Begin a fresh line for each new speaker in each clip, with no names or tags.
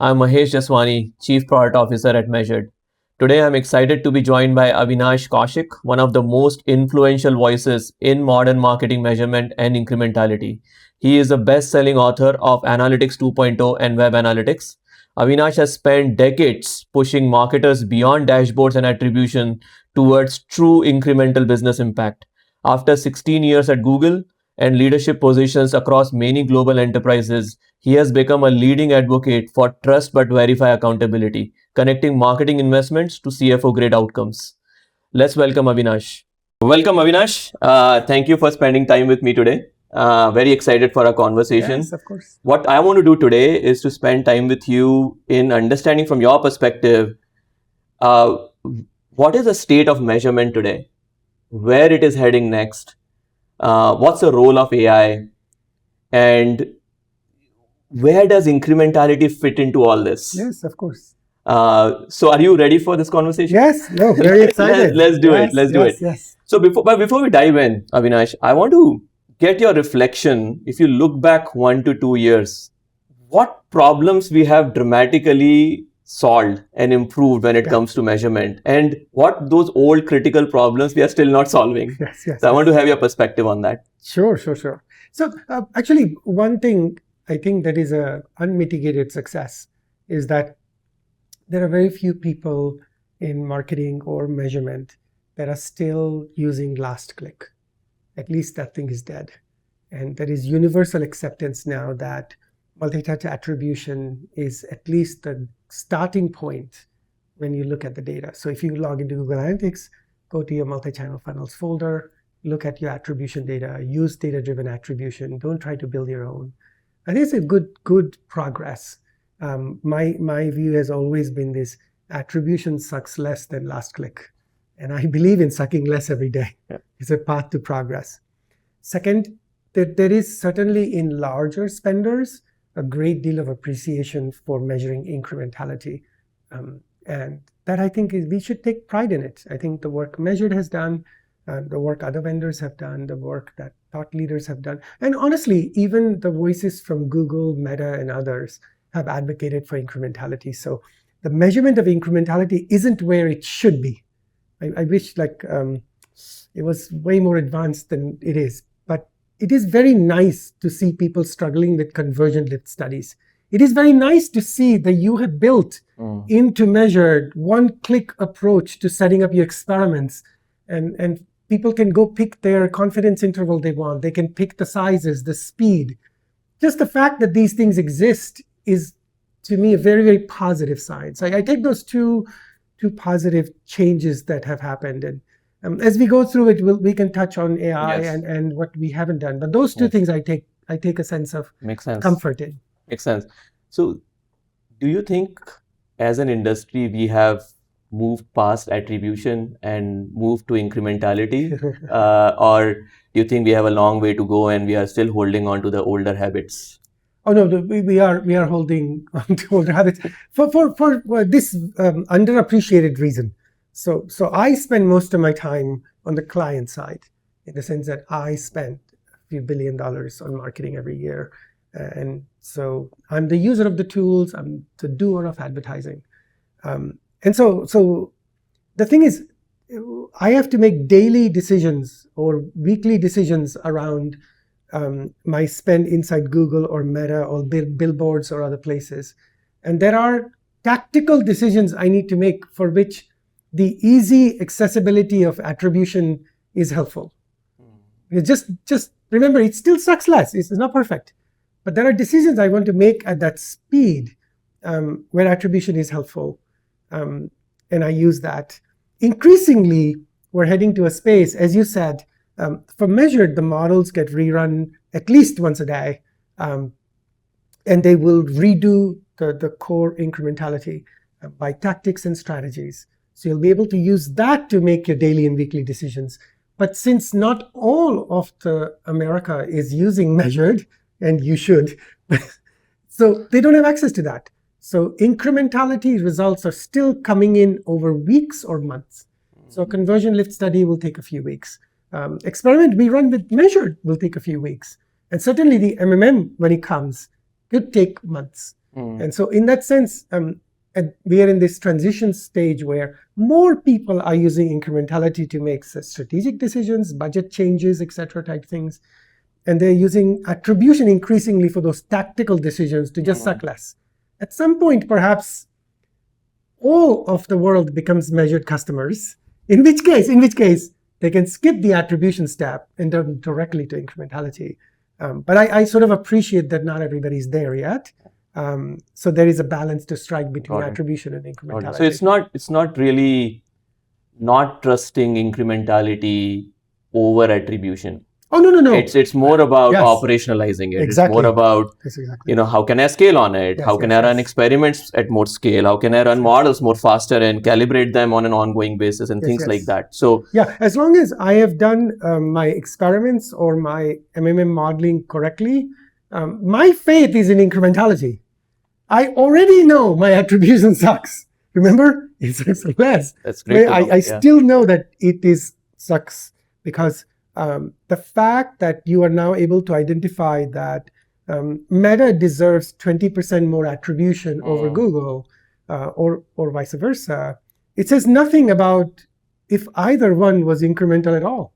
I'm Mahesh Jeswani, Chief Product Officer at Measured. Today, I'm excited to be joined by Avinash Kaushik, one of the most influential voices in modern marketing measurement and incrementality. He is a best selling author of Analytics 2.0 and Web Analytics. Avinash has spent decades pushing marketers beyond dashboards and attribution towards true incremental business impact. After 16 years at Google and leadership positions across many global enterprises, he has become a leading advocate for trust but verify accountability, connecting marketing investments to CFO grade outcomes. Let's welcome Avinash. Welcome, Avinash. Thank you for spending time with me today. Very excited for our conversation.
Yes, of course.
What I want to do today is to spend time with you in understanding from your perspective uh, what is the state of measurement today, where it is heading next, what's the role of AI, and where does incrementality fit into all this?
Yes, of course.
So are you ready for this conversation?
Yes, no, very excited.
Let's do it.
Yes,
Let's do it.
Yes.
So before we dive in, Avinash, I want to get your reflection. If you look back 1 to 2 years, what problems we have dramatically solved and improved when it comes to measurement, and what those old critical problems we are still not solving.
Yes.
So I want to have your perspective on that.
Sure. So actually, one thing I think that is a unmitigated success is that there are very few people in marketing or measurement that are still using last click. At least that thing is dead. And there is universal acceptance now that multi-touch attribution is at least the starting point when you look at the data. So if you log into Google Analytics, go to your multi-channel funnels folder, look at your attribution data, use data-driven attribution, don't try to build your own. I think it's a good progress. My view has always been this: attribution sucks less than last click. And I believe in sucking less every day.
Yeah.
It's a path to progress. Second, there is certainly in larger spenders a great deal of appreciation for measuring incrementality. And that I think we should take pride in it. I think the work Measured has done, the work other vendors have done, the work that thought leaders have done, and honestly, even the voices from Google, Meta, and others have advocated for incrementality. So the measurement of incrementality isn't where it should be. I wish it was way more advanced than it is. But it is very nice to see people struggling with conversion lift studies. It is very nice to see that you have built into Measured one-click approach to setting up your experiments, and people can go pick their confidence interval they want. They can pick the sizes, the speed. Just the fact that these things exist is, to me, a very, very positive sign. So I take those two positive changes that have happened. And as we go through it, we can touch on AI and what we haven't done. But those two things I take a sense of comfort in.
Makes sense. So do you think as an industry we have moved past attribution and moved to incrementality? Or do you think we have a long way to go and we are still holding on to the older habits?
Oh no, we are holding on to older habits for this underappreciated reason. So I spend most of my time on the client side, in the sense that I spend a few $1 billion on marketing every year, and so I'm the user of the tools. I'm the doer of advertising, and so the thing is, I have to make daily decisions or weekly decisions around my spend inside Google or Meta or billboards or other places. And there are tactical decisions I need to make for which the easy accessibility of attribution is helpful. Just remember, it still sucks less. It's not perfect. But there are decisions I want to make at that speed where attribution is helpful. And I use that. Increasingly, we're heading to a space, as you said, for Measured, the models get rerun at least once a day, and they will redo the core incrementality by tactics and strategies. So you'll be able to use that to make your daily and weekly decisions. But since not all of the America is using Measured, and you should, so they don't have access to that. So incrementality results are still coming in over weeks or months. So a conversion lift study will take a few weeks. Experiment we run with Measured will take a few weeks. And certainly the MMM, when it comes, could take months. And so in that sense, we are in this transition stage where more people are using incrementality to make strategic decisions, budget changes, etc. type things. And they're using attribution increasingly for those tactical decisions to just suck less. At some point, perhaps all of the world becomes measured customers, in which case they can skip the attribution step and go directly to incrementality. But I sort of appreciate that not everybody's there yet. So there is a balance to strike between attribution and incrementality.
So it's not really not trusting incrementality over attribution.
Oh, no.
It's more about operationalizing it.
Exactly.
It's more about, how can I scale on it? How can I run experiments at more scale? How can I run models more faster and calibrate them on an ongoing basis and things like that? So
yeah, as long as I have done my experiments or my MMM modeling correctly, my faith is in incrementality. I already know my attribution sucks. Remember? It sucks less.
That's great.
I still know that it sucks because the fact that you are now able to identify that Meta deserves 20% more attribution over Google or vice versa, it says nothing about if either one was incremental at all.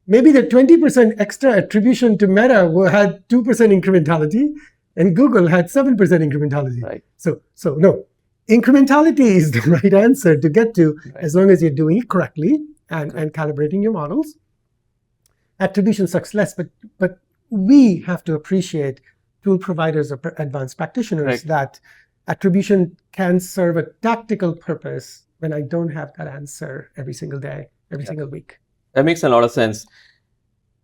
Maybe the 20% extra attribution to Meta had 2% incrementality and Google had 7% incrementality.
Right.
So no, incrementality is the right answer to get to as long as you're doing it correctly and calibrating your models. Attribution sucks less, but we have to appreciate tool providers or advanced practitioners that attribution can serve a tactical purpose when I don't have that answer every single day, every single week.
That makes a lot of sense.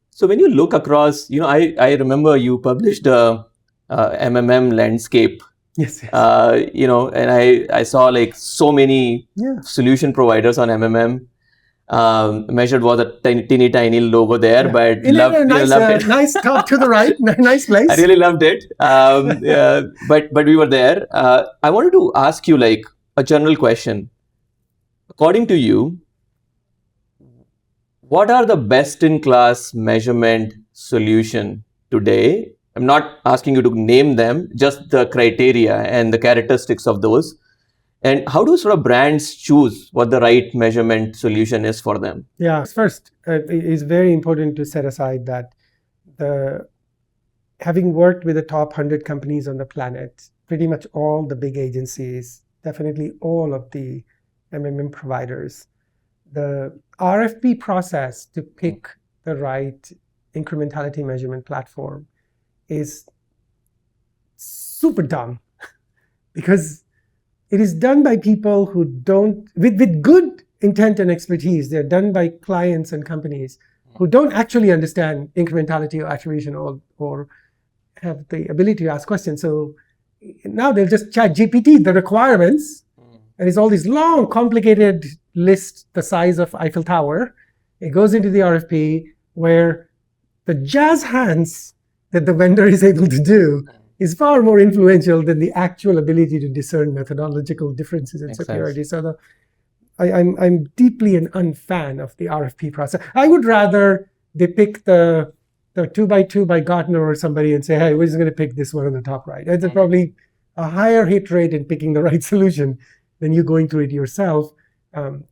So when you look across, I remember you published a MMM landscape.
Yes.
And I saw like so many solution providers on MMM. Measured was a tiny logo there, but loved it.
Nice top to the right, nice place.
I really loved it. But we were there. I wanted to ask you like a general question. According to you, what are the best-in-class measurement solution today? I'm not asking you to name them, just the criteria and the characteristics of those. And how do sort of brands choose what the right measurement solution is for them?
Yeah, first, it is very important to set aside that having worked with the top 100 companies on the planet, pretty much all the big agencies, definitely all of the MMM providers, the RFP process to pick the right incrementality measurement platform is super dumb because it is done by people who don't, with good intent and expertise. They're done by clients and companies who don't actually understand incrementality or attribution or have the ability to ask questions. So now they'll just chat GPT the requirements, and it's all this long, complicated list the size of Eiffel Tower. It goes into the RFP where the jazz hands that the vendor is able to do is far more influential than the actual ability to discern methodological differences in superiority. So I'm deeply an unfan of the RFP process. I would rather they pick the 2x2 by Gartner or somebody and say, hey, we're just going to pick this one on the top right. There's probably a higher hit rate in picking the right solution than you going through it yourself,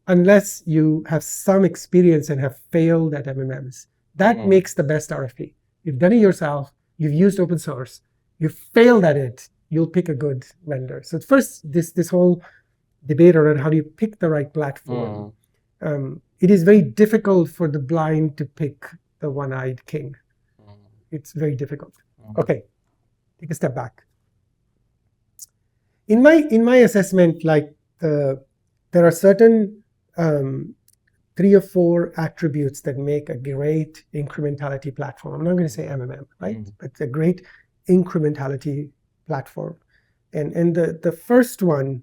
unless you have some experience and have failed at MMMs. That makes the best RFP. You've done it yourself. You've used open source. You failed at it, you'll pick a good vendor. So first, this whole debate around how do you pick the right platform. It is very difficult for the blind to pick the one-eyed king. It's very difficult. Okay, take a step back. In my assessment, like there are certain 3 or 4 attributes that make a great incrementality platform. I'm not going to say MMM, right? But a great incrementality platform. And the first one,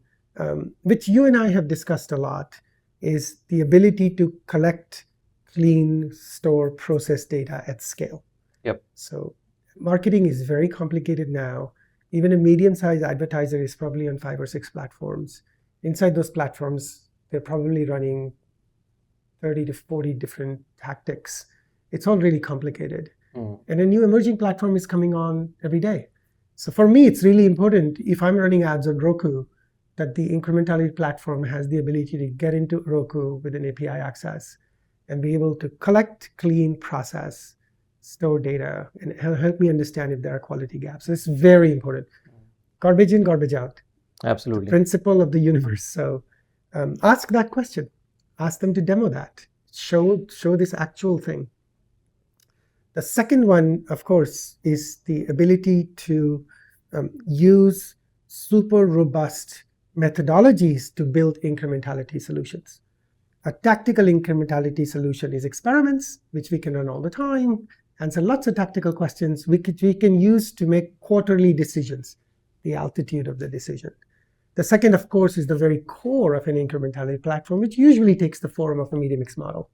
which you and I have discussed a lot, is the ability to collect, clean, store, process data at scale.
Yep.
So marketing is very complicated now. Even a medium-sized advertiser is probably on 5 or 6 platforms. Inside those platforms, they're probably running 30 to 40 different tactics. It's all really complicated. And a new emerging platform is coming on every day. So for me, it's really important if I'm running ads on Roku, that the incrementality platform has the ability to get into Roku with an API access and be able to collect, clean, process, store data, and help me understand if there are quality gaps. So it's very important. Garbage in, garbage out.
Absolutely.
The principle of the universe. So ask that question. Ask them to demo that. Show this actual thing. The second one, of course, is the ability to use super robust methodologies to build incrementality solutions. A tactical incrementality solution is experiments, which we can run all the time, answer lots of tactical questions we can use to make quarterly decisions, the altitude of the decision. The second, of course, is the very core of an incrementality platform, which usually takes the form of a media mix model.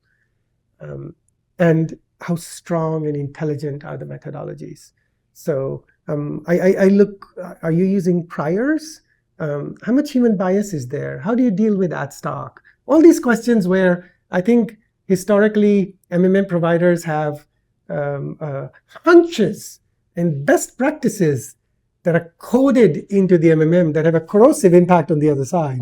And how strong and intelligent are the methodologies? So I look, are you using priors? How much human bias is there? How do you deal with ad stock? All these questions where I think historically MMM providers have hunches and best practices that are coded into the MMM that have a corrosive impact on the other side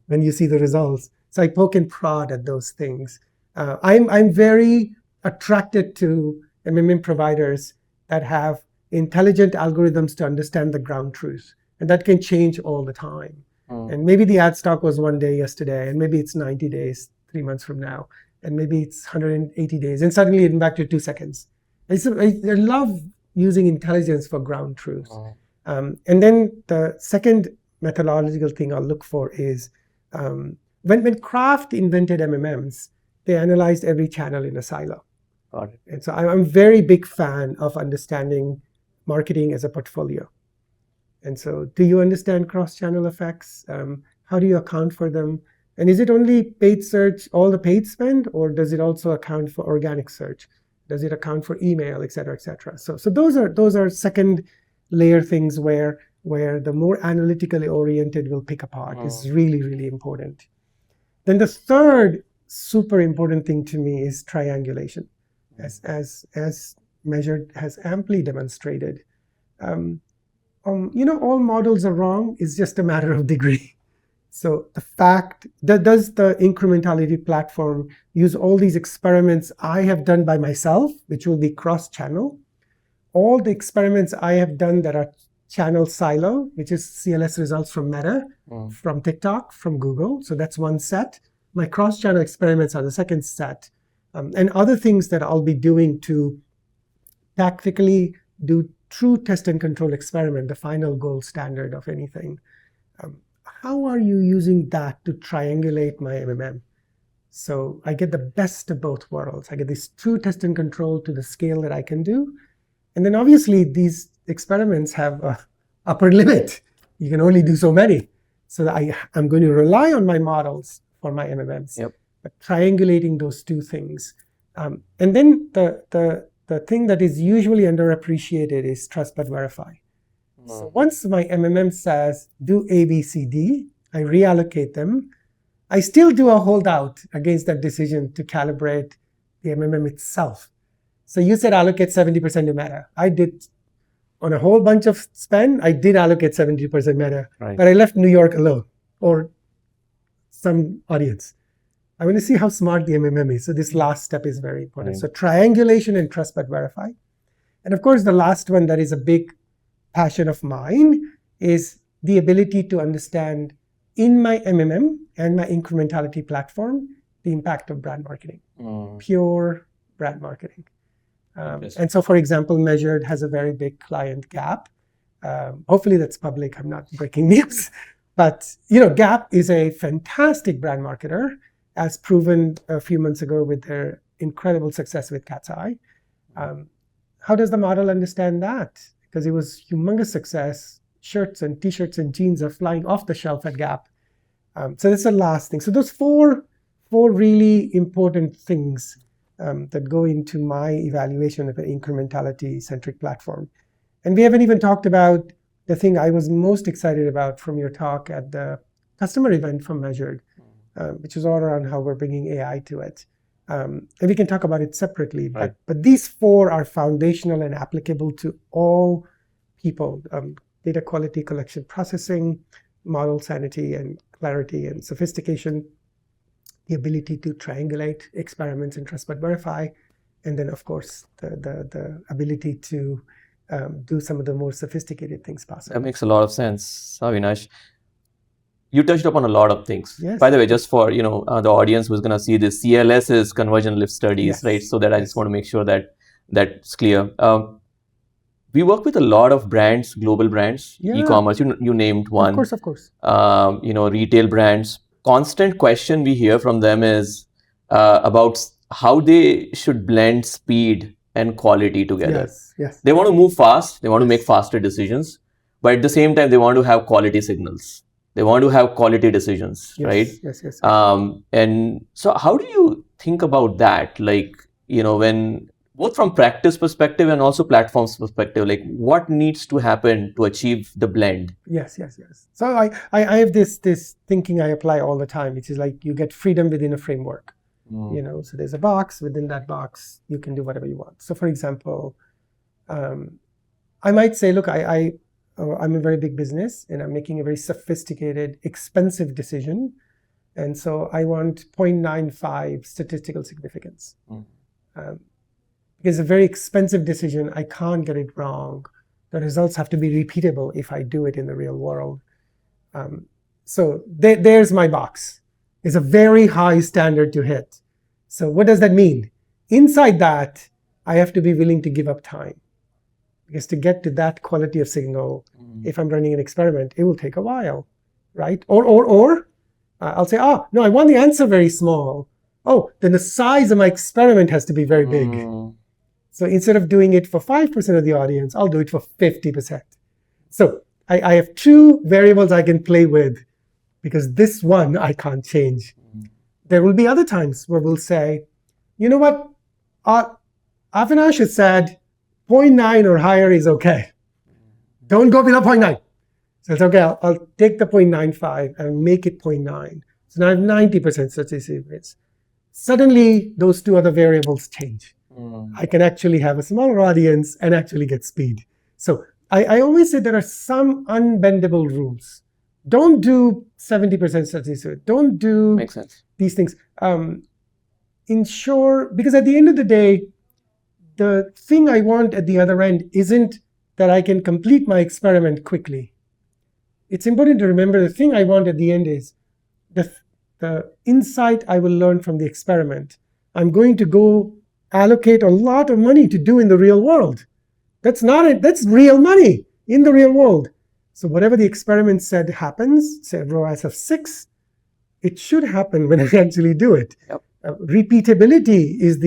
when you see the results. So I poke and prod at those things. I'm very attracted to MMM providers that have intelligent algorithms to understand the ground truth. And that can change all the time. And maybe the ad stock was 1 day yesterday, and maybe it's 90 days, 3 months from now, and maybe it's 180 days, and suddenly it's back to 2 seconds. I love using intelligence for ground truth. And then the second methodological thing I'll look for is when Kraft invented MMMs, they analyzed every channel in a silo.
Got it.
And so I'm a very big fan of understanding marketing as a portfolio. And so do you understand cross-channel effects? How do you account for them? And is it only paid search, all the paid spend, or does it also account for organic search? Does it account for email, et cetera, et cetera? So those are second layer things where the more analytically oriented will pick apart is really, really important. Then the third super important thing to me is triangulation, as Measured has amply demonstrated. All models are wrong. It's just a matter of degree. So the fact that does the incrementality platform use all these experiments I have done by myself, which will be cross-channel, all the experiments I have done that are channel silo, which is CLS results from Meta, from TikTok, from Google. So that's one set. My cross-channel experiments are the second set. And other things that I'll be doing to tactically do true test and control experiment, the final gold standard of anything. How are you using that to triangulate my MMM? So I get the best of both worlds. I get this true test and control to the scale that I can do. And then obviously these experiments have an upper limit. You can only do so many. So I'm going to rely on my models for my MMMs, but triangulating those two things. And then the thing that is usually underappreciated is trust but verify. So once my MMM says do A, B, C, D, I reallocate them. I still do a holdout against that decision to calibrate the MMM itself. So you said allocate 70% to Meta. I did on a whole bunch of spend, I did allocate 70% Meta, but I left New York alone or some audience. I want to see how smart the MMM is. So this last step is very important. So triangulation and trust but verify. And of course, the last one that is a big passion of mine is the ability to understand in my MMM and my incrementality platform, the impact of brand marketing, pure brand marketing. And so, for example, Measured has a very big client Gap. Hopefully that's public. I'm not breaking news. But Gap is a fantastic brand marketer, as proven a few months ago with their incredible success with Cat's Eye. How does the model understand that? Because it was humongous success. Shirts and T-shirts and jeans are flying off the shelf at Gap. So that's the last thing. So those four really important things that go into my evaluation of an incrementality-centric platform. And we haven't even talked about the thing I was most excited about from your talk at the customer event from Measured, which is all around how we're bringing AI to it. And we can talk about it separately, but these four are foundational and applicable to all people, data quality, collection, processing, model sanity and clarity and sophistication, the ability to triangulate experiments and trust but verify, and then of course the ability to do some of the more sophisticated things possible.
That makes a lot of sense, Avinash. You touched upon a lot of things.
Yes.
By the way, just for the audience who's going to see this, CLS is conversion lift studies,
Yes.
right? So that I just
Yes.
want to make sure that that's clear. We work with a lot of brands, global brands,
Yeah.
e-commerce. You named one.
Of course.
Retail brands. Constant question we hear from them is about how they should blend speed and quality together.
Yes.
They want to move fast. They want to
Yes.
make faster decisions, but at the same time, they want to have quality signals. They want to have quality decisions,
Yes.
right?
Yes.
And so, how do you think about that? Like, when both from practice perspective and also platforms perspective, like what needs to happen to achieve the blend?
Yes. So I have this thinking I apply all the time, which is like you get freedom within a framework. So there's a box. Within that box, you can do whatever you want. So for example, I might say, look, I'm a very big business and I'm making a very sophisticated, expensive decision. And so I want 0.95 statistical significance. Because a very expensive decision, I can't get it wrong. The results have to be repeatable if I do it in the real world. So there's my box. It's a very high standard to hit. So what does that mean? Inside that, I have to be willing to give up time. Because to get to that quality of signal, if I'm running an experiment, it will take a while, right? Or I'll say, no, I want the answer very small. Oh, then the size of my experiment has to be very big. So instead of doing it for 5% of the audience, I'll do it for 50%. So I have two variables I can play with because this one I can't change. There will be other times where we'll say, you know what? Avinash has said 0.9 or higher is okay. Don't go below 0.9. So it's okay, I'll take the 0.95 and make it 0.9. So now I have 90% statistical. Suddenly, those two other variables change. I can actually have a smaller audience and actually get speed. So I always say there are some unbendable rules. Don't do 70% statistical. Don't do
Makes sense.
These things. Ensure, because at the end of the day, the thing I want at the other end isn't that I can complete my experiment quickly. It's important to remember the thing I want at the end is the insight I will learn from the experiment. I'm going to go allocate a lot of money to do in the real world. That's not it. That's real money in the real world. So whatever the experiment said happens, say ROAS of 6, it should happen when I actually do it.
Yep.
Repeatability is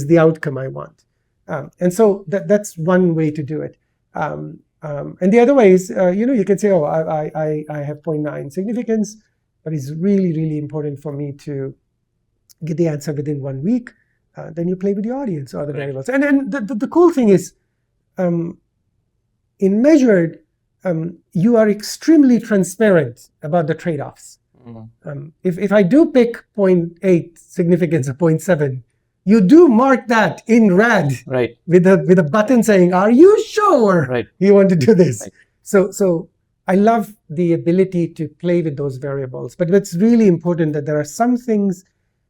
the outcome I want. And so that's one way to do it. And the other way is, you can say, I have 0.9 significance, but it's really, really important for me to get the answer within 1 week. Then you play with the audience or the variables. And the cool thing is, in measured, you are extremely transparent about the trade-offs. If I do pick 0.8 significance or 0.7, you do mark that in red,
right,
with a button saying, "Are you sure you want to do this?" Right. So I love the ability to play with those variables, but it's really important that there are some things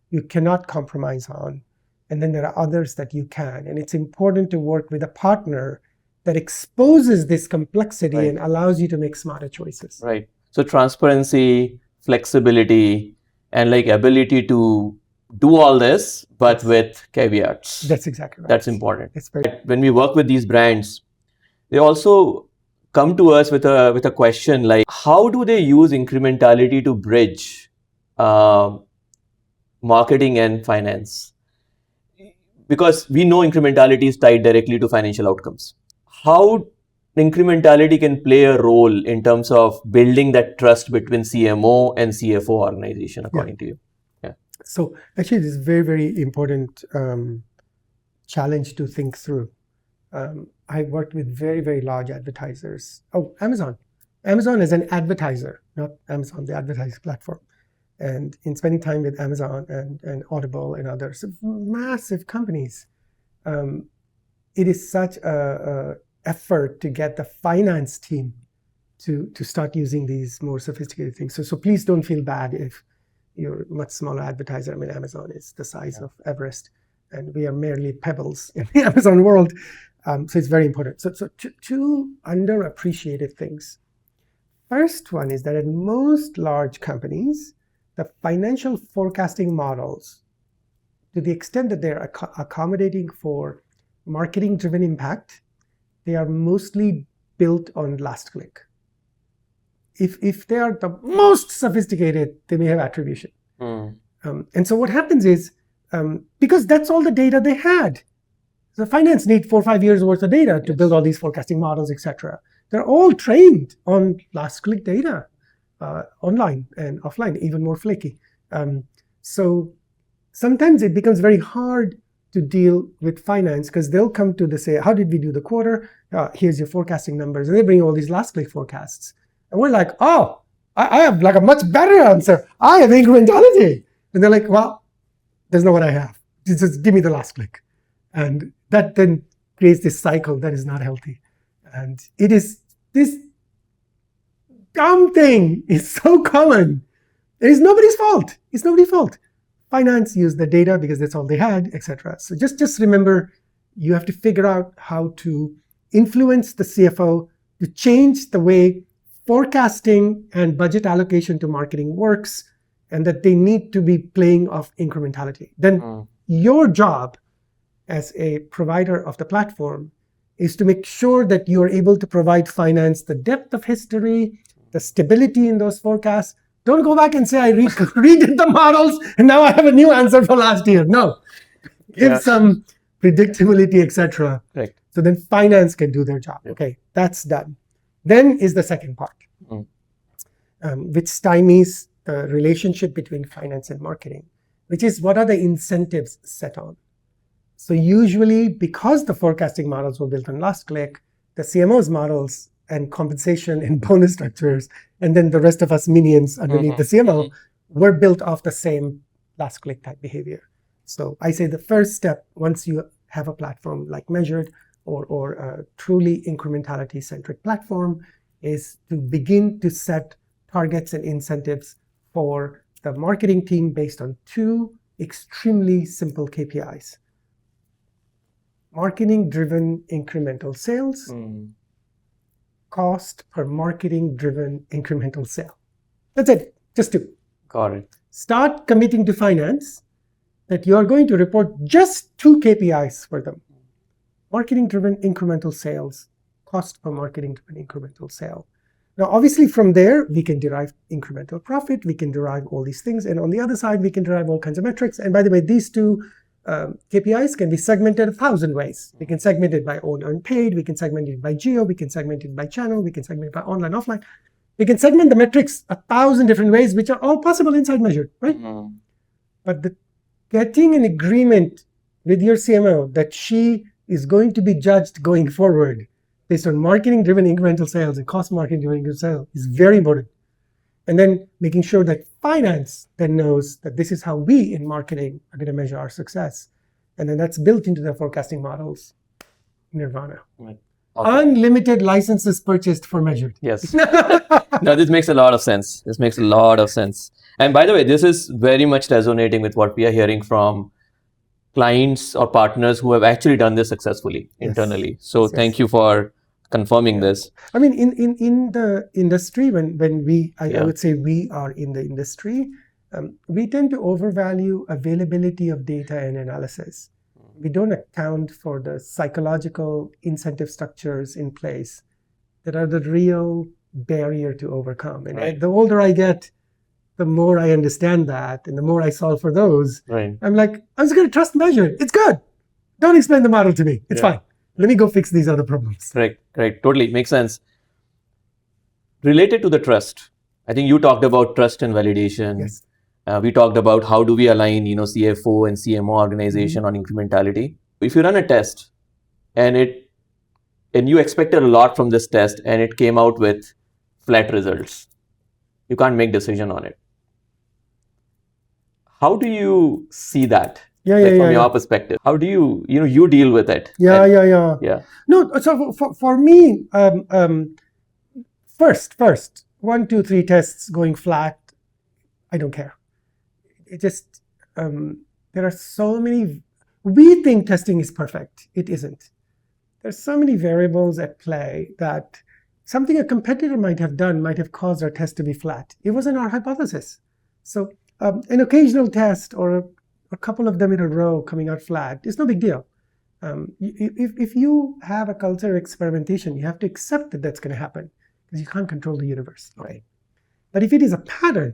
you cannot compromise on, and then there are others that you can. And it's important to work with a partner that exposes this complexity and allows you to make smarter choices.
Right. So transparency, flexibility, and ability to do all this, but with caveats.
That's exactly right.
That's important.
It's very.
When we work with these brands, they also come to us with a question like, how do they use incrementality to bridge marketing and finance? Because we know incrementality is tied directly to financial outcomes. How incrementality can play a role in terms of building that trust between CMO and CFO organization, according to you? Yeah.
So actually, this is a very, very important challenge to think through. I worked with very, very large advertisers. Oh, Amazon. Amazon is an advertiser, not Amazon, the advertising platform. And in spending time with Amazon and Audible and others, massive companies, it is such a effort to get the finance team to start using these more sophisticated things. So please don't feel bad if you're a much smaller advertiser. I mean, Amazon is the size of Everest, and we are merely pebbles in the Amazon world. So it's very important. So two underappreciated things. First one is that at most large companies, the financial forecasting models, to the extent that they're accommodating for marketing-driven impact, they are mostly built on last click. If they are the most sophisticated, they may have attribution. And so what happens is, because that's all the data they had. The finance need 4 or 5 years worth of data to build all these forecasting models, etc. They're all trained on last click data, online and offline, even more flaky. So sometimes it becomes very hard to deal with finance because they'll come to say, how did we do the quarter? Here's your forecasting numbers. And they bring all these last click forecasts. And we're like, oh, I have like a much better answer. I have incrementality. And they're like, well, that's not what I have. Just give me the last click. And that then creates this cycle that is not healthy. And it is, this dumb thing is so common. It is nobody's fault. It's nobody's fault. Finance used the data because that's all they had, etc. So just remember, you have to figure out how to influence the CFO to change the way forecasting and budget allocation to marketing works, and that they need to be playing off incrementality. Then your job as a provider of the platform is to make sure that you are able to provide finance the depth of history, the stability in those forecasts. Don't go back and say, I redid the models and now I have a new answer for last year. No, give some predictability, etc.
Right.
So then finance can do their job. Okay, that's done. Then is the second part, which stymies the relationship between finance and marketing, which is what are the incentives set on? So usually, because the forecasting models were built on last click, the CMO's models and compensation and bonus structures, and then the rest of us minions underneath the CMO were built off the same last click type behavior. So I say the first step, once you have a platform like Measured or a truly incrementality centric platform, is to begin to set targets and incentives for the marketing team based on two extremely simple KPIs. Marketing-driven incremental sales, cost per marketing-driven incremental sale. That's it, just two.
Got it.
Start committing to finance that you are going to report just two KPIs for them. Marketing-driven incremental sales, cost per marketing-driven incremental sale. Now, obviously from there, we can derive incremental profit, we can derive all these things, and on the other side, we can derive all kinds of metrics. And by the way, these two KPIs can be segmented 1,000 ways. We can segment it by owned and paid, we can segment it by geo, we can segment it by channel, we can segment it by online, offline. We can segment the metrics 1,000 different ways, which are all possible inside Measured, right? But getting an agreement with your CMO that she is going to be judged going forward based on marketing-driven incremental sales and cost marketing-driven incremental sales is very important. And then making sure that finance then knows that this is how we in marketing are going to measure our success. And then that's built into the forecasting models. Nirvana. Right. Awesome. Unlimited licenses purchased for Measured.
Yes. No, this makes a lot of sense. This makes a lot of sense. And by the way, this is very much resonating with what we are hearing from clients or partners who have actually done this successfully internally. So thank you for confirming this.
I mean, in the industry, when we, I would say we are in the industry, we tend to overvalue availability of data and analysis. We don't account for the psychological incentive structures in place that are the real barrier to overcome. And the older I get, the more I understand that, and the more I solve for those. I'm like, I'm just going to trust Measured. It's good. Don't explain the model to me. It's fine. Let me go fix these other problems.
Right. Totally. Makes sense. Related to the trust, I think you talked about trust and validation.
Yes.
We talked about how do we align, CFO and CMO organization on incrementality. If you run a test and you expected a lot from this test and it came out with flat results, you can't make decision on it. How do you see that? From your perspective, how do you deal with it?
No, so for me, first, 1, 2, 3 tests going flat, I don't care. It just, there are so many, we think testing is perfect. It isn't. There's so many variables at play that something a competitor might have done might have caused our test to be flat. It wasn't our hypothesis. So an occasional test or a couple of them in a row coming out flat is no big deal. If you have a culture of experimentation, you have to accept that that's going to happen because you can't control the universe. Right? But if it is a pattern,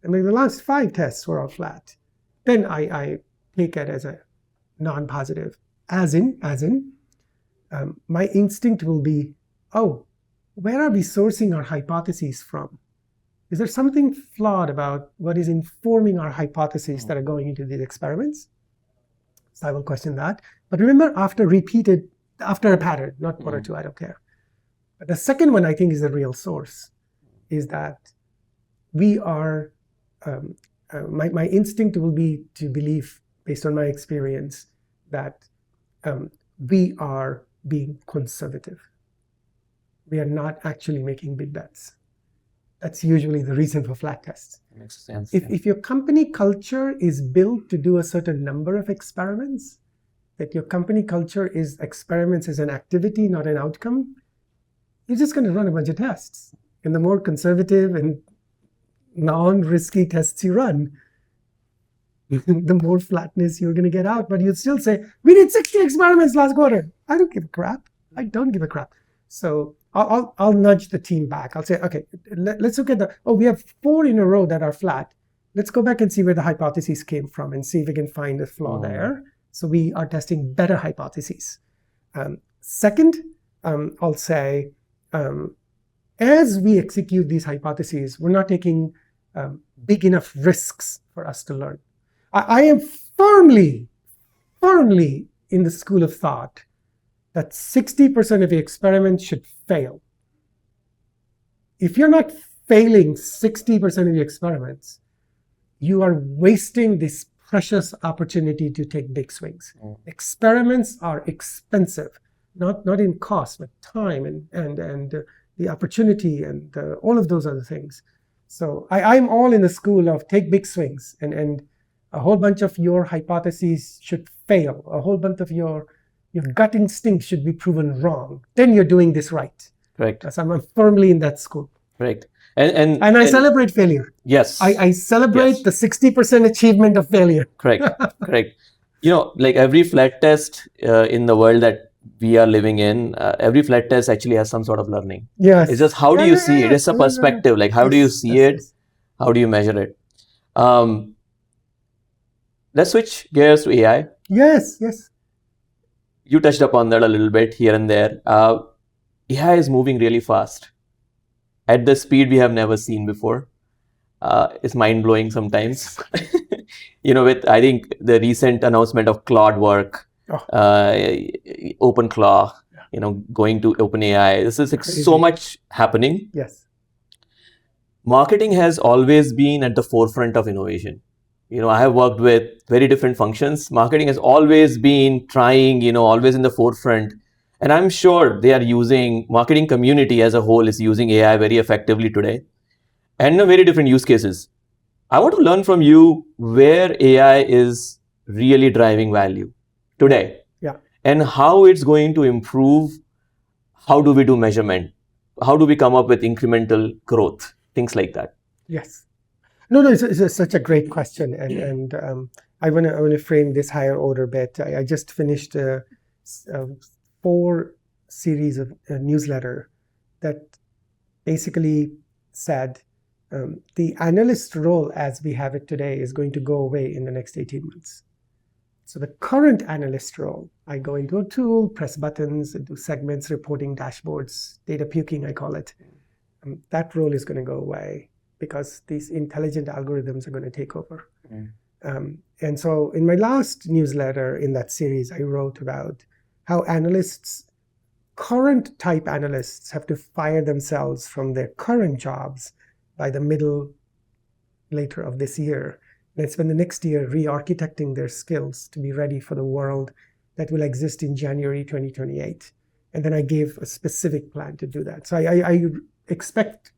I mean, the last 5 tests were all flat, then I take it as a non-positive. As in, my instinct will be, oh, where are we sourcing our hypotheses from? Is there something flawed about what is informing our hypotheses that are going into these experiments? So I will question that. But remember, after a pattern, not 1 or 2, I don't care. But the second one I think is the real source, is that we are, my instinct will be to believe, based on my experience, that we are being conservative. We are not actually making big bets. That's usually the reason for flat tests.
That makes sense.
If your company culture is built to do a certain number of experiments, that your company culture is experiments as an activity, not an outcome, you're just going to run a bunch of tests. And the more conservative and non-risky tests you run, the more flatness you're going to get out. But you'd still say, we did 60 experiments last quarter. I don't give a crap. I don't give a crap. So I'll nudge the team back. I'll say, okay, let's look at we have 4 in a row that are flat. Let's go back and see where the hypotheses came from and see if we can find a flaw there. So we are testing better hypotheses. Second, I'll say, as we execute these hypotheses, we're not taking big enough risks for us to learn. I am firmly in the school of thought that 60% of the experiments should fail. If you're not failing 60% of the experiments, you are wasting this precious opportunity to take big swings. Experiments are expensive, not in cost, but time and the opportunity and all of those other things. So I'm all in the school of take big swings, and a whole bunch of your hypotheses should fail. A whole bunch of your gut instinct should be proven wrong. Then you're doing this right.
Correct.
So I'm firmly in that school.
Correct.
And I celebrate failure.
Yes.
I celebrate the 60% achievement of failure.
Correct. Correct. Like every flat test in the world that we are living in, every flat test actually has some sort of learning.
Yes.
It's just how do you see it? It's a perspective. Like how do you see it? How do you measure it? Let's switch gears to AI.
Yes.
You touched upon that a little bit here and there. AI is moving really fast at the speed we have never seen before. It's mind-blowing sometimes. With I think the recent announcement of Claude work, OpenClaw, going to OpenAI. This is so much happening.
Yes.
Marketing has always been at the forefront of innovation. I have worked with very different functions. Marketing has always been trying, always in the forefront. And I'm sure marketing community as a whole is using AI very effectively today and in very different use cases. I want to learn from you where AI is really driving value today.
Yeah.
And how it's going to improve. How do we do measurement? How do we come up with incremental growth? Things like that.
Yes. No, it's such a great question, and I want to frame this higher order bit. I just finished a 4 series of a newsletter that basically said the analyst role as we have it today is going to go away in the next 18 months. So the current analyst role, I go into a tool, press buttons, do segments, reporting, dashboards, data puking, I call it. That role is going to go away, because these intelligent algorithms are going to take over. And so in my last newsletter in that series, I wrote about how current type analysts have to fire themselves from their current jobs by the later of this year. They spend the next year re-architecting their skills to be ready for the world that will exist in January 2028. And then I gave a specific plan to do that. So I expect,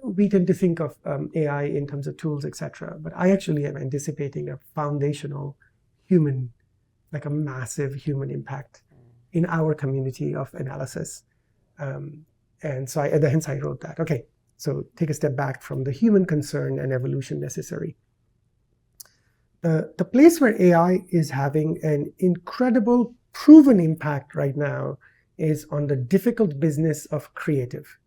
we tend to think of AI in terms of tools, etc. But I actually am anticipating a foundational human, like a massive human impact in our community of analysis. And so hence I wrote that. Okay, so take a step back from the human concern and evolution necessary. The place where AI is having an incredible proven impact right now is on the difficult business of creative.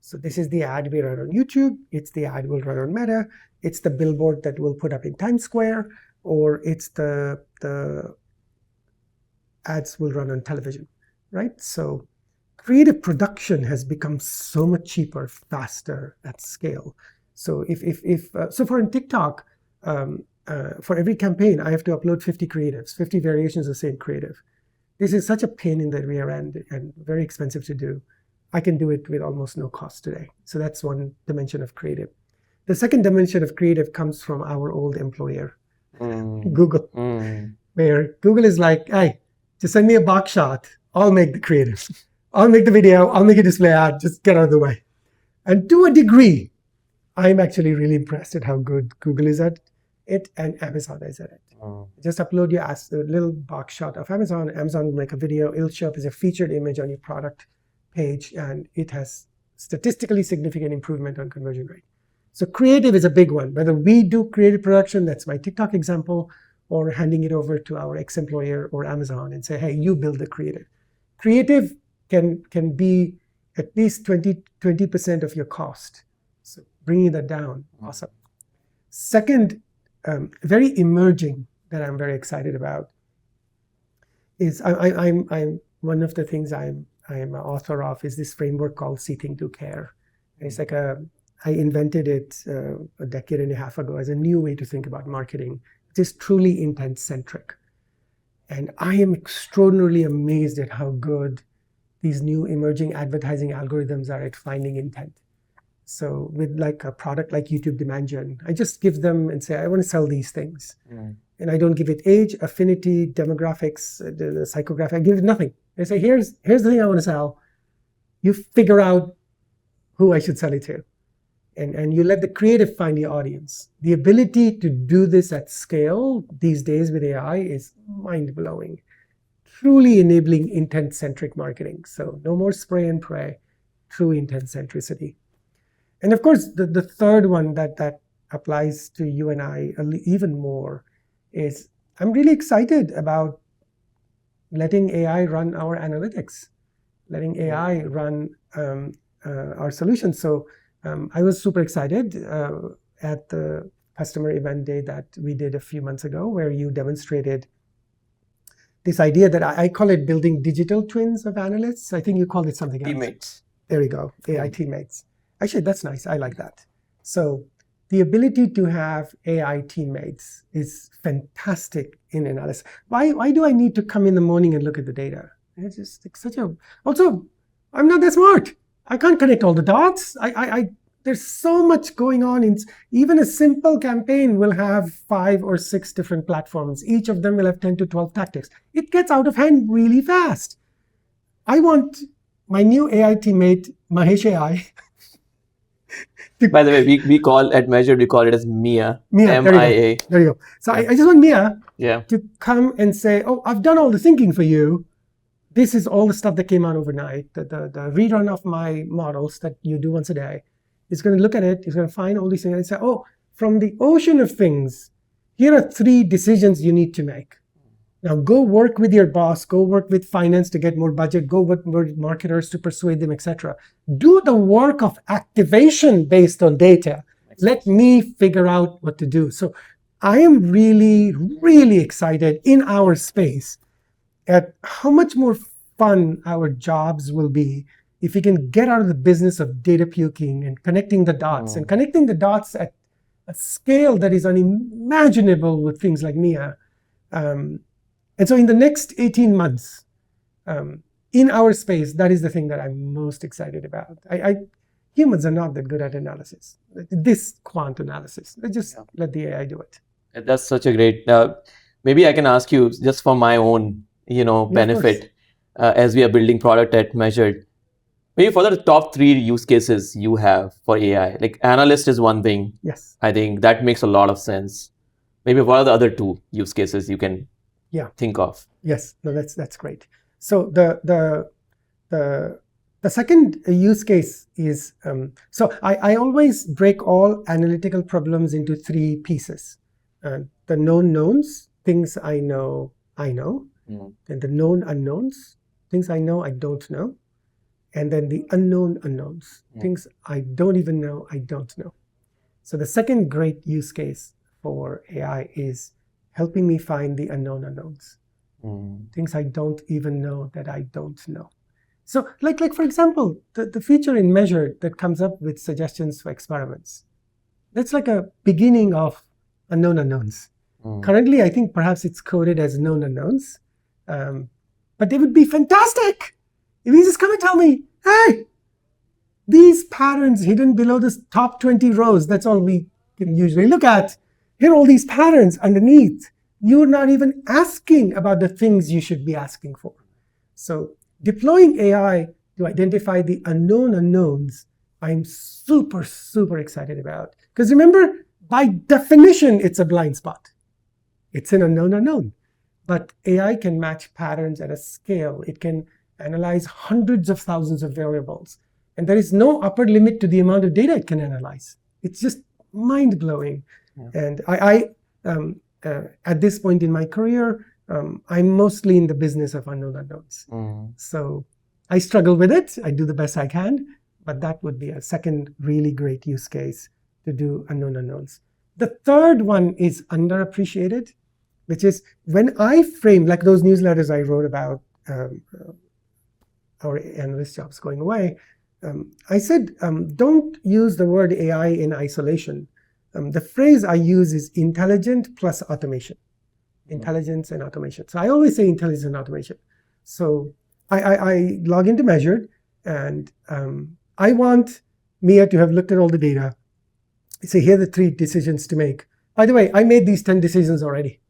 So this is the ad we run on YouTube, it's the ad we'll run on Meta, it's the billboard that we'll put up in Times Square, or it's the ads we'll run on television, right? So creative production has become so much cheaper, faster, at scale. So so for in TikTok, for every campaign, I have to upload 50 creatives, 50 variations of the same creative. This is such a pain in the rear end and very expensive to do. I can do it with almost no cost today. So that's one dimension of creative. The second dimension of creative comes from our old employer, Google, where Google is like, hey, just send me a box shot. I'll make the creative. I'll make the video. I'll make a display ad. Just get out of the way. And to a degree, I'm actually really impressed at how good Google is at it and Amazon is at it. Just upload your a little box shot of Amazon. Amazon will make a video. It'll show up as a featured image on your product page, and it has statistically significant improvement on conversion rate. So creative is a big one. Whether we do creative production, that's my TikTok example, or handing it over to our ex-employer or Amazon and say, hey, you build the creative. Creative can be at least 20% of your cost. So bringing that down, awesome. Second, very emerging that I'm very excited about is I'm one of the things I'm an author of is this framework called See, Think, Do, Care. And it's like I invented it a decade and a half ago as a new way to think about marketing, which is truly intent-centric. And I am extraordinarily amazed at how good these new emerging advertising algorithms are at finding intent. So with like a product like YouTube Demand Gen, I just give them and say, I want to sell these things. And I don't give it age, affinity, demographics, the psychographic, I give it nothing. I say, here's the thing I want to sell. You figure out who I should sell it to. And you let the creative find the audience. The ability to do this at scale these days with AI is mind-blowing. Truly enabling intent-centric marketing. So no more spray and pray, true intent centricity. And of course, the third one that applies to you and I even more is I'm really excited about letting AI run our analytics, letting AI run our solutions. So I was super excited at the customer event day that we did a few months ago, where you demonstrated this idea that I call it building digital twins of analysts. I think you called it something else.
Teammates.
There we go, AI teammates. Actually, that's nice. I like that. So the ability to have AI teammates is fantastic in analysis. Why do I need to come in the morning and look at the data? It's just like such a... Also, I'm not that smart. I can't connect all the dots. There's so much going on. Even a simple campaign will have 5 or 6 different platforms. Each of them will have 10 to 12 tactics. It gets out of hand really fast. I want my new AI teammate, Mahesh AI.
By the way, we call at Measured, we call it as Mia.
M-I-A. There you go. So I just want Mia
to
come and say, oh, I've done all the thinking for you. This is all the stuff that came out overnight. The rerun of my models that you do once a day. It's going to look at it. It's going to find all these things and say, oh, from the ocean of things, here are 3 decisions you need to make. Now go work with your boss, go work with finance to get more budget, go work with marketers to persuade them, etc. Do the work of activation based on data. Let me figure out what to do. So I am really, really excited in our space at how much more fun our jobs will be if we can get out of the business of data puking and connecting the dots, and connecting the dots at a scale that is unimaginable with things like Mia. And so in the next 18 months, in our space, that is the thing that I'm most excited about. Humans are not that good at analysis, this quant analysis. Let's just let the AI do it.
That's such a great... maybe I can ask you, just for my own benefit, as we are building product at Measured, Maybe for the top three use cases you have for AI, like analyst is one thing.
Yes.
I think that makes a lot of sense. Maybe what are the other two use cases you can think of?
Yes. No, that's great. So the second use case is so I always break all analytical problems into three pieces: the known knowns, things I know, and the known unknowns, things I know I don't know, and then the unknown unknowns, things I don't even know I don't know. So the second great use case for AI is helping me find the unknown unknowns, things I don't even know that I don't know. So like for example, the feature in Measured that comes up with suggestions for experiments, that's like a beginning of unknown unknowns. Currently, I think perhaps it's coded as known unknowns, but they would be fantastic if you just come and tell me, hey, these patterns hidden below the top 20 rows, that's all we can usually look at. Here are all these patterns underneath. You're not even asking about the things you should be asking for. So deploying AI to identify the unknown unknowns, I'm super, super excited about. Because remember, by definition, it's a blind spot. It's an unknown unknown. But AI can match patterns at a scale. It can analyze hundreds of thousands of variables. And there is no upper limit to the amount of data it can analyze. It's just mind-blowing. And I at this point in my career, I'm mostly in the business of unknown unknowns. So I struggle with it. I do the best I can. But that would be a second really great use case to do unknown unknowns. The third one is underappreciated, which is when I frame, like those newsletters I wrote about our analyst jobs going away, I said, don't use the word AI in isolation. The phrase I use is intelligent plus automation. Intelligence and automation. So I always say intelligence and automation. So I log into Measured, and I want Mia to have looked at all the data. I say, here are the 3 decisions to make. By the way, I made these 10 decisions already.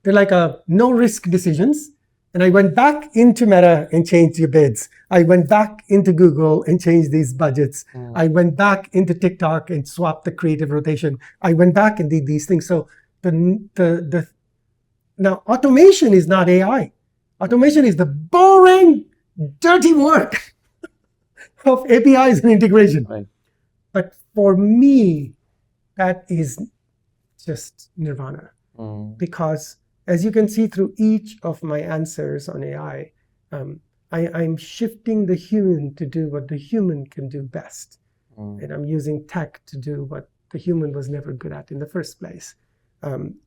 They're like no-risk decisions. And I went back into Meta and changed your bids. I went back into Google and changed these budgets. I went back into TikTok and swapped the creative rotation. I went back and did these things. So now automation is not AI. Automation is the boring, dirty work of APIs and integration.
Right.
But for me, that is just nirvana. Because as you can see through each of my answers on AI, I'm shifting the human to do what the human can do best. And I'm using tech to do what the human was never good at in the first place.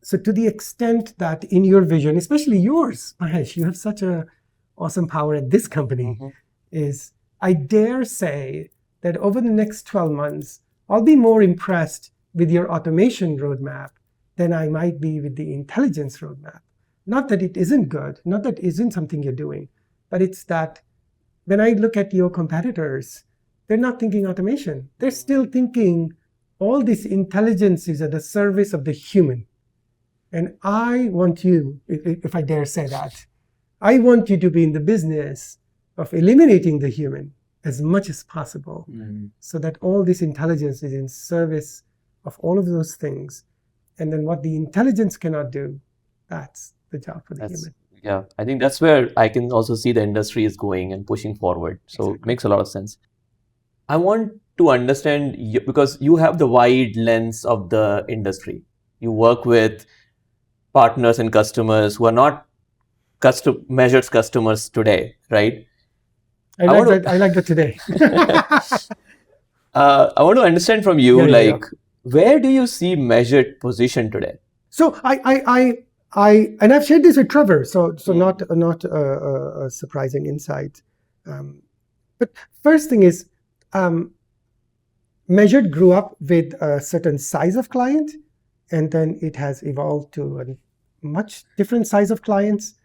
So to the extent that in your vision, especially yours, Mahesh, you have such an awesome power at this company, is I dare say that over the next 12 months, I'll be more impressed with your automation roadmap than I might be with the intelligence roadmap. Not that it isn't good, not that it isn't something you're doing, but it's that when I look at your competitors, they're not thinking automation. They're still thinking all this intelligence is at the service of the human. And I want you, if I dare say that, I want you to be in the business of eliminating the human as much as possible, so that all this intelligence is in service of all of those things. And then what the intelligence cannot do, that's the job for the human.
Yeah, I think that's where I can also see the industry is going and pushing forward. So it makes a lot of sense. I want to understand, because you have the wide lens of the industry. You work with partners and customers who are not Measured's customers today, right?
I like that today.
I want to understand from you, where do you see Measured position today?
So and I've shared this with Trevor, so not a surprising insight. But first thing is, Measured grew up with a certain size of client, and then it has evolved to a much different size of clients.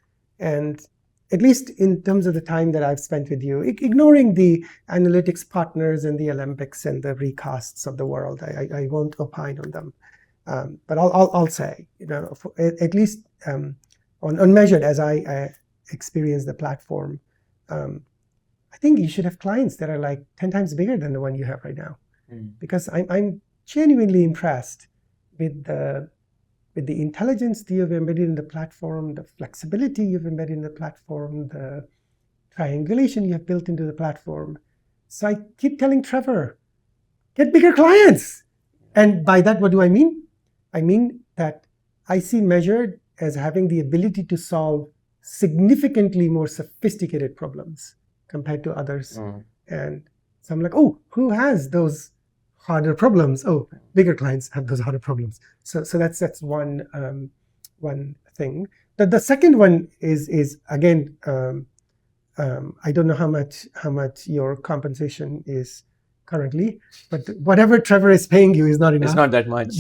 And at least in terms of the time that I've spent with you, ignoring the analytics partners and the Olympics and the recasts of the world, I won't opine on them. But I'll say, at least on Measured, as I experience the platform, I think you should have clients that are like 10 times bigger than the one you have right now. Because I'm genuinely impressed with the intelligence that you've embedded in the platform, the flexibility you've embedded in the platform, the triangulation you have built into the platform. So I keep telling Trevor, get bigger clients. And by that, what do I mean? I mean that I see Measured as having the ability to solve significantly more sophisticated problems compared to others. And so I'm like, oh, who has those harder problems? Oh, bigger clients have those harder problems. So that's one thing. The second one is again, I don't know how much your compensation is currently, but whatever Trevor is paying you is not enough.
It's not that much.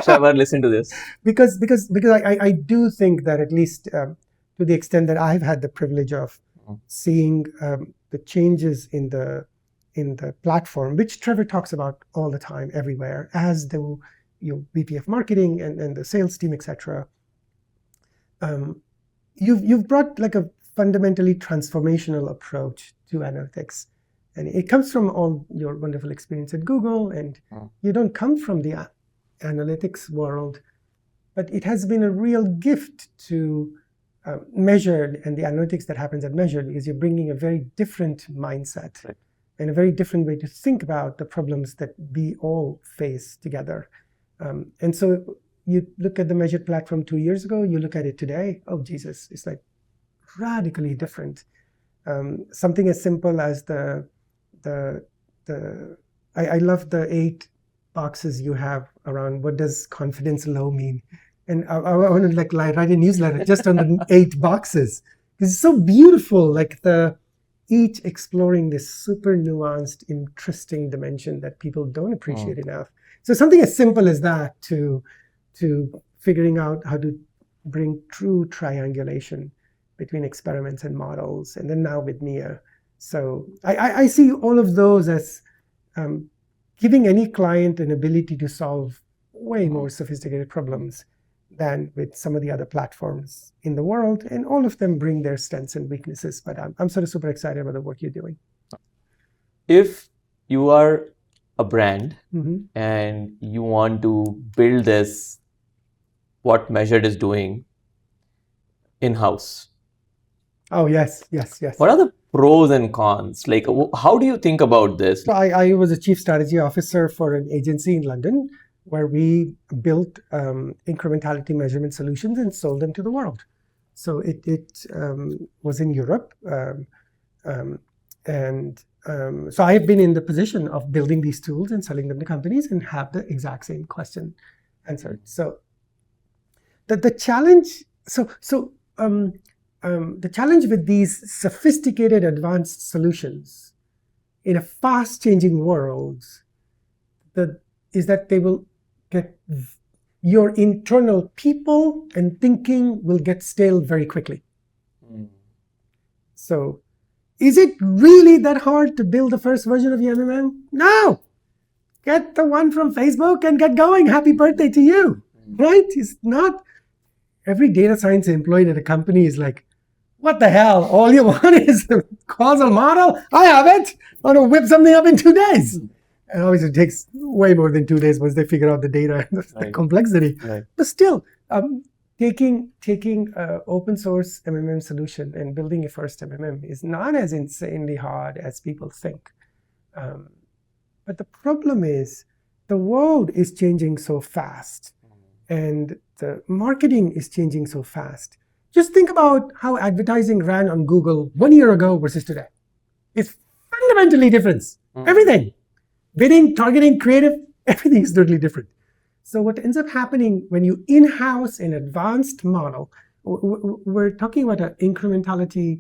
Trevor, listen to this.
Because I do think that at least to the extent that I've had the privilege of seeing the changes in the platform, which Trevor talks about all the time, everywhere, as do your VP of marketing and the sales team, etc. You've brought like a fundamentally transformational approach to analytics. And it comes from all your wonderful experience at Google, and you don't come from the analytics world, but it has been a real gift to Measured and the analytics that happens at Measured, because you're bringing a very different mindset and a very different way to think about the problems that we all face together. And so you look at the Measured platform 2 years ago, you look at it today, oh Jesus, it's like radically different. Something as simple as I love the 8 boxes you have around what does confidence low mean. And I want to like write a newsletter just on the 8 boxes. It's so beautiful, like each exploring this super nuanced, interesting dimension that people don't appreciate enough. So something as simple as that to figuring out how to bring true triangulation between experiments and models, and then now with Mia. So I see all of those as giving any client an ability to solve way more sophisticated problems than with some of the other platforms in the world. And all of them bring their strengths and weaknesses. But I'm sort of super excited about the work you're doing.
If you are a brand and you want to build this, what Measured is doing in-house.
Oh, yes.
What are the pros and cons? Like, how do you think about this?
So I was a chief strategy officer for an agency in London where we built incrementality measurement solutions and sold them to the world. So it was in Europe. So I have been in the position of building these tools and selling them to companies and have the exact same question answered. So the challenge, the challenge with these sophisticated advanced solutions in a fast-changing world is that they will get, your internal people and thinking will get stale very quickly. So is it really that hard to build the first version of your MMM? No! Get the one from Facebook and get going. Happy birthday to you, right? It's not. Every data science employee at a company is like, what the hell? All you want is a causal model? I have it. I want to whip something up in 2 days. And obviously it takes way more than 2 days once they figure out the data and the complexity. But still, taking open source MMM solution and building your first MMM is not as insanely hard as people think. But the problem is the world is changing so fast and the marketing is changing so fast. Just think about how advertising ran on Google 1 year ago versus today. It's fundamentally different. Everything. Bidding, targeting, creative, everything is totally different. So what ends up happening when you in-house an advanced model, we're talking about an incrementality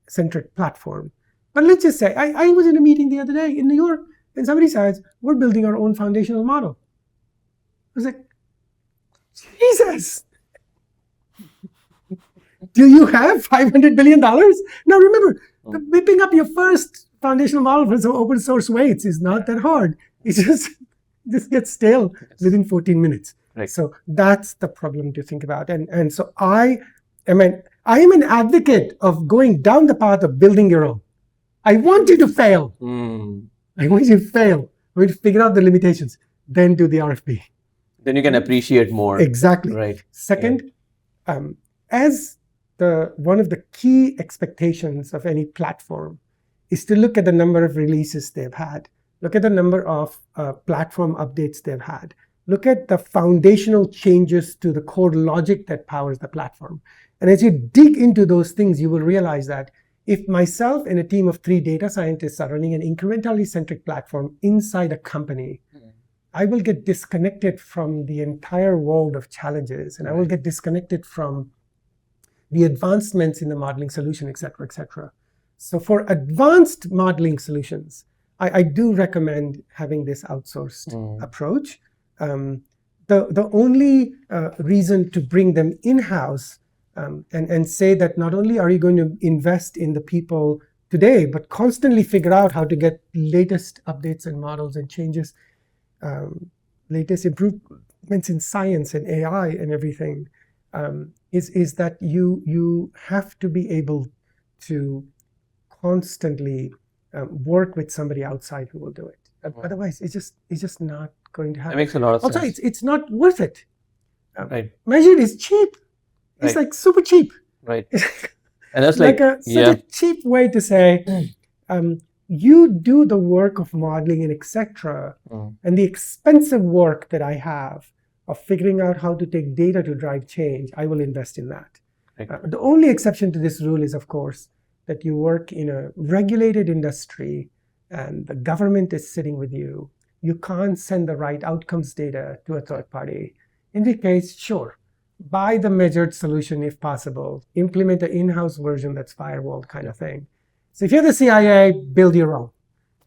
centric platform. But let's just say, I was in a meeting the other day in New York, and somebody says, we're building our own foundational model. I was like, Jesus! Do you have $500 billion? Now remember, whipping up your first foundational model for some open source weights is not that hard. It's just gets stale within 14 minutes. So that's the problem to think about. And so I I am an advocate of going down the path of building your own. I want you to fail. I want you to fail. I want you to figure out the limitations, then do the RFP.
Then you can appreciate more.
Exactly.
Right.
Second, as one of the key expectations of any platform is to look at the number of releases they've had, look at the number of platform updates they've had, look at the foundational changes to the core logic that powers the platform. And as you dig into those things, you will realize that if myself and a team of 3 data scientists are running an incrementally centric platform inside a company, I will get disconnected from the entire world of challenges, and I will get disconnected from the advancements in the modeling solution, et cetera, et cetera. So for advanced modeling solutions, I do recommend having this outsourced approach. The only reason to bring them in-house and say that not only are you going to invest in the people today, but constantly figure out how to get latest updates and models and changes, latest improvements in science and AI and everything, is that you have to be able to constantly work with somebody outside who will do it. Otherwise, it's just not going to happen.
That makes a lot of sense.
Also, it's not worth it.
Right.
Measured is cheap. It's like super cheap.
Right. And that's like
such a cheap way to say, you do the work of modeling and etc. And the expensive work that I have of figuring out how to take data to drive change, I will invest in that.
Right.
The only exception to this rule is, of course, that you work in a regulated industry and the government is sitting with you. You can't send the right outcomes data to a third party. In this case, sure, buy the measured solution if possible, implement an in-house version that's firewalled kind of thing. So if you're the CIA, build your own,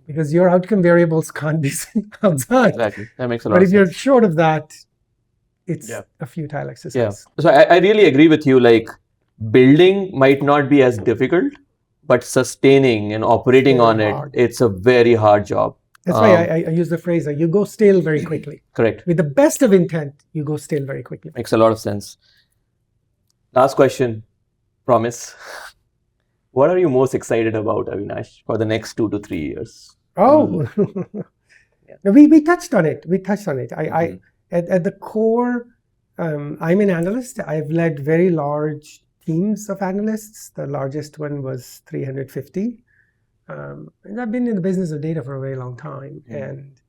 because your outcome variables can't be sent outside.
Exactly. That makes a lot of sense.
But if you're short of that, it's a futile exercise.
Yeah. So I really agree with you. Like, building might not be as difficult, but sustaining and operating on it, it's a very hard job.
That's why I use the phrase, you go stale very quickly.
Correct.
With the best of intent, you go stale very quickly.
Makes a lot of sense. Last question, promise. What are you most excited about, Avinash, for the next 2 to 3 years?
Oh, we touched on it. At the core, I'm an analyst. I've led very large teams of analysts. The largest one was 350. And I've been in the business of data for a very long time. And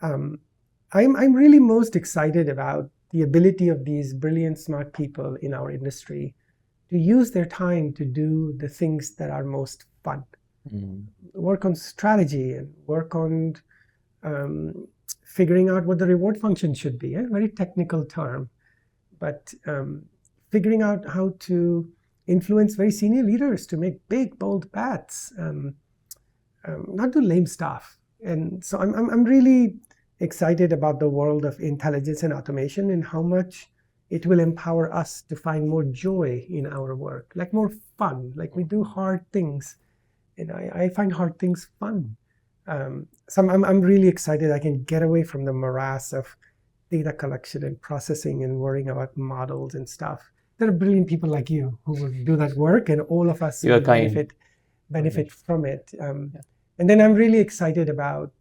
I'm really most excited about the ability of these brilliant, smart people in our industry to use their time to do the things that are most fun. Work on strategy and work on figuring out what the reward function should be. A very technical term, but figuring out how to influence very senior leaders to make big, bold bets, not do lame stuff. And so I'm really excited about the world of intelligence and automation and how much it will empower us to find more joy in our work, like more fun, like we do hard things. And I find hard things fun. So I'm really excited I can get away from the morass of data collection and processing and worrying about models and stuff. There are brilliant people like you who will do that work, and all of us will benefit from it. And then I'm really excited about,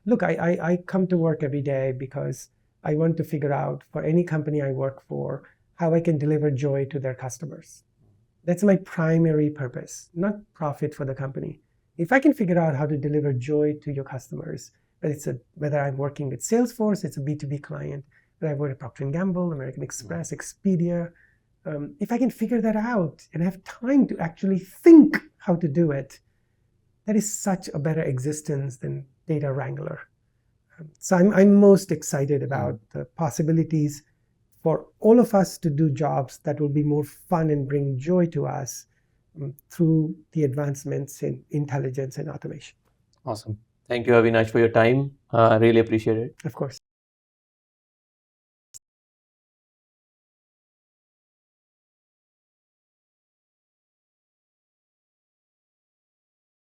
look, I come to work every day because I want to figure out, for any company I work for, how I can deliver joy to their customers. That's my primary purpose, not profit for the company. If I can figure out how to deliver joy to your customers, whether I'm working with Salesforce, it's a B2B client, whether I work at Procter & Gamble, American Express, Expedia, if I can figure that out and have time to actually think how to do it, that is such a better existence than data wrangler. So I'm most excited about the possibilities for all of us to do jobs that will be more fun and bring joy to us through the advancements in intelligence and automation.
Awesome. Thank you, Avinash, for your time. I really appreciate it.
Of course.